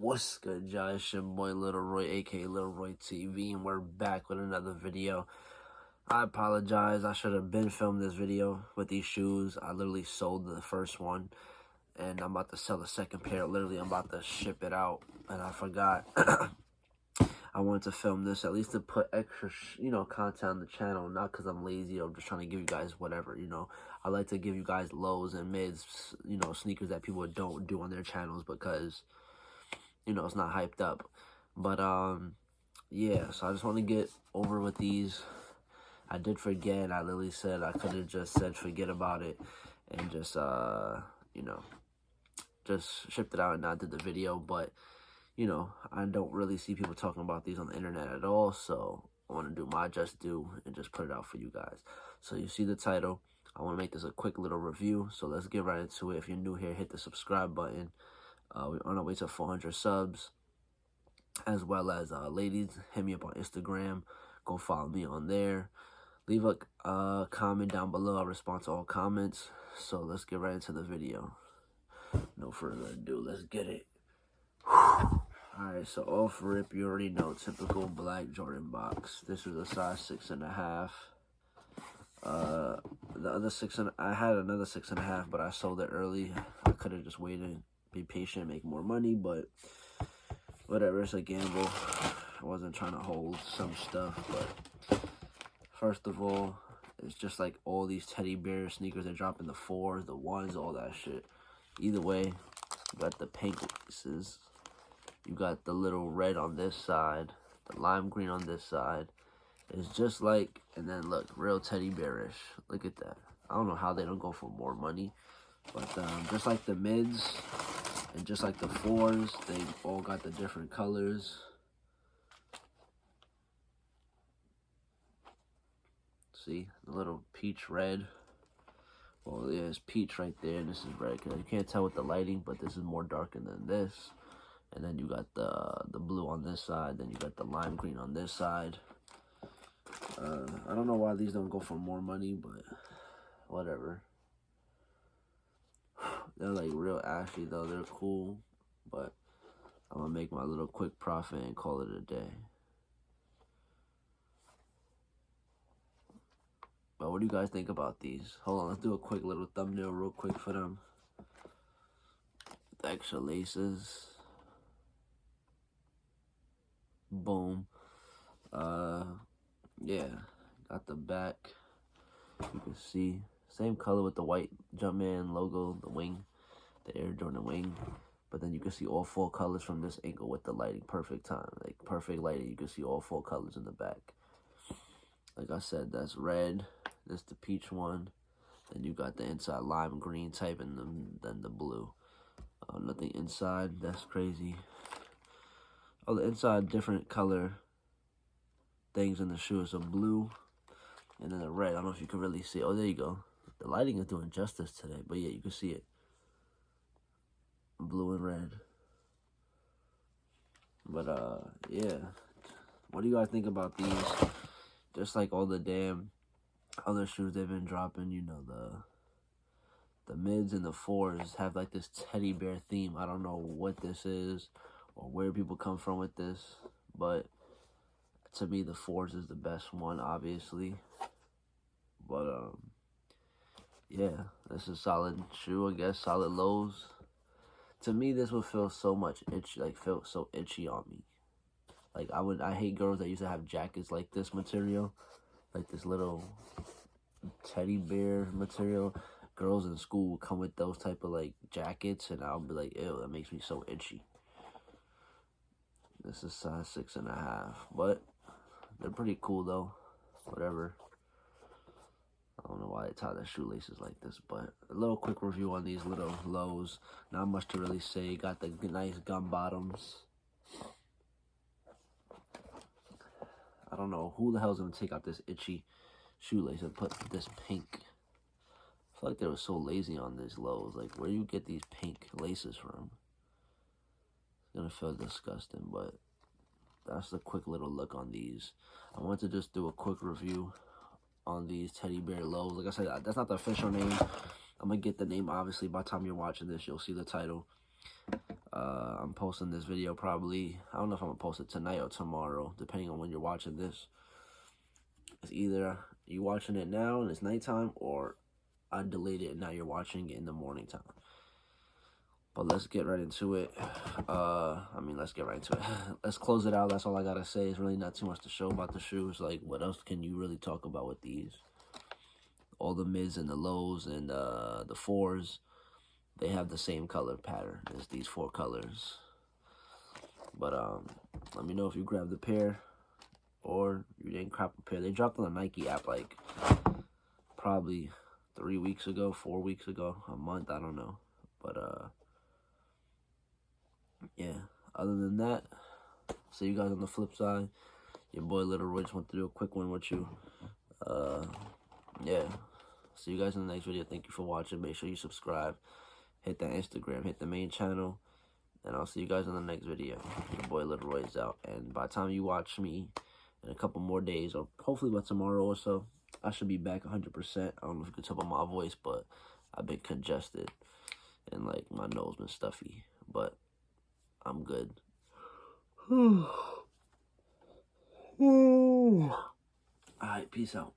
What's good, y'all? It's your boy Little Roy, aka Little Roy TV, and we're back with another video. I apologize. I should have been filmed this video with these shoes. I literally sold the first one, and I'm about to sell the second pair. Literally, I'm about to ship it out, and I forgot. I wanted to film this at least to put extra, content on the channel. Not because I'm lazy or I'm just trying to give you guys whatever, I like to give you guys lows and mids, sneakers that people don't do on their channels because it's not hyped up. But yeah, so I just want to get over with these. I did forget. I literally said I could have just said forget about it and just just shipped it out and not did the video. But I don't really see people talking about these on the internet at all, so I want to do my just due and just put it out for you guys. So you see the title. I want to make this a quick little review, so let's get right into it. If you're new here, hit the subscribe button. We're on our way to 400 subs, as well as ladies, hit me up on Instagram. Go follow me on there. Leave a comment down below. I respond to all comments. So let's get right into the video. No further ado, let's get it. Alright, so off rip, you already know, typical black Jordan box. This is a size 6.5. The other I had another 6.5, but I sold it early. I could have just waited, be patient, make more money, but whatever, it's a gamble. I wasn't trying to hold some stuff, but first of all, it's just like all these teddy bear sneakers that drop in the 4s, the 1s, all that shit. Either way, you got the pink laces. You got the little red on this side, the lime green on this side. It's just like, and then look, real teddy bearish. Look at that. I don't know how they don't go for more money, but just like the mids and just like the 4s, they all got the different colors. See, the little peach red. Well, yeah, it's peach right there, and this is red. You can't tell with the lighting, but this is more darker than this. And then you got the blue on this side. Then you got the lime green on this side. I don't know why these don't go for more money, but whatever. They're like real ashy though. They're cool, but I'm gonna make my little quick profit and call it a day. But what do you guys think about these? Hold on, let's do a quick little thumbnail real quick for them. The extra laces. Boom. Yeah, got the back. You can see same color with the white Jumpman logo, the wing, the Air Jordan wing. But then you can see all 4 colors from this angle with the lighting. Perfect time, like perfect lighting. You can see all 4 colors in the back. Like I said, that's red. This the peach one. Then you got the inside lime green type, and then the blue. Nothing inside. That's crazy. Oh, the inside different color things in the shoe. So blue, and then the red. I don't know if you can really see. Oh, there you go. The lighting is doing justice today, but yeah, you can see it. Blue and red. But yeah. What do you guys think about these? Just like all the damn other shoes they've been dropping, the mids and the 4s have like this teddy bear theme. I don't know what this is or where people come from with this, but to me the 4s is the best one, obviously. But yeah, this is a solid shoe, I guess. Solid lows. To me, this would feel so much itchy, like felt so itchy on me. Like I hate girls that used to have jackets like this material, like this little teddy bear material. Girls in school would come with those type of like jackets, and I'll be like, ew, that makes me so itchy. This is size 6.5, but they're pretty cool though. Whatever. I don't know why they tie their shoelaces like this, but a little quick review on these little lows. Not much to really say. Got the nice gum bottoms. I don't know who the hell's gonna take out this itchy shoelace and put this pink. I feel like they were so lazy on these lows. Like, where do you get these pink laces from? It's gonna feel disgusting, but that's a quick little look on these. I want to just do a quick review on these teddy bear lows. Like I said, that's not the official name. I'm gonna get the name, obviously. By the time you're watching this, you'll see the title. I'm posting this video probably, I don't know if I'm gonna post it tonight or tomorrow, depending on when you're watching this. It's either you watching it now and it's nighttime, or I delayed it and now you're watching it in the morning time. But let's get right into it. Let's get right into it. Let's close it out. That's all I gotta say. It's really not too much to show about the shoes. Like, what else can you really talk about with these? All the mids and the lows and the fours, they have the same color pattern as these 4 colors. But let me know if you grabbed the pair or you didn't grab a pair. They dropped on the Nike app like probably 3 weeks ago, 4 weeks ago, a month, I don't know. But yeah, other than that, see you guys on the flip side. Your boy Little Roy just went to do a quick one with you. Yeah, see you guys in the next video. Thank you for watching. Make sure you subscribe, hit that Instagram, hit the main channel, and I'll see you guys in the next video. Your boy Little Roy is out, and by the time you watch me in a couple more days, or hopefully by tomorrow or so, I should be back 100%. I don't know if you can tell by my voice, but I've been congested and like my nose been stuffy, but I'm good. Alright, peace out.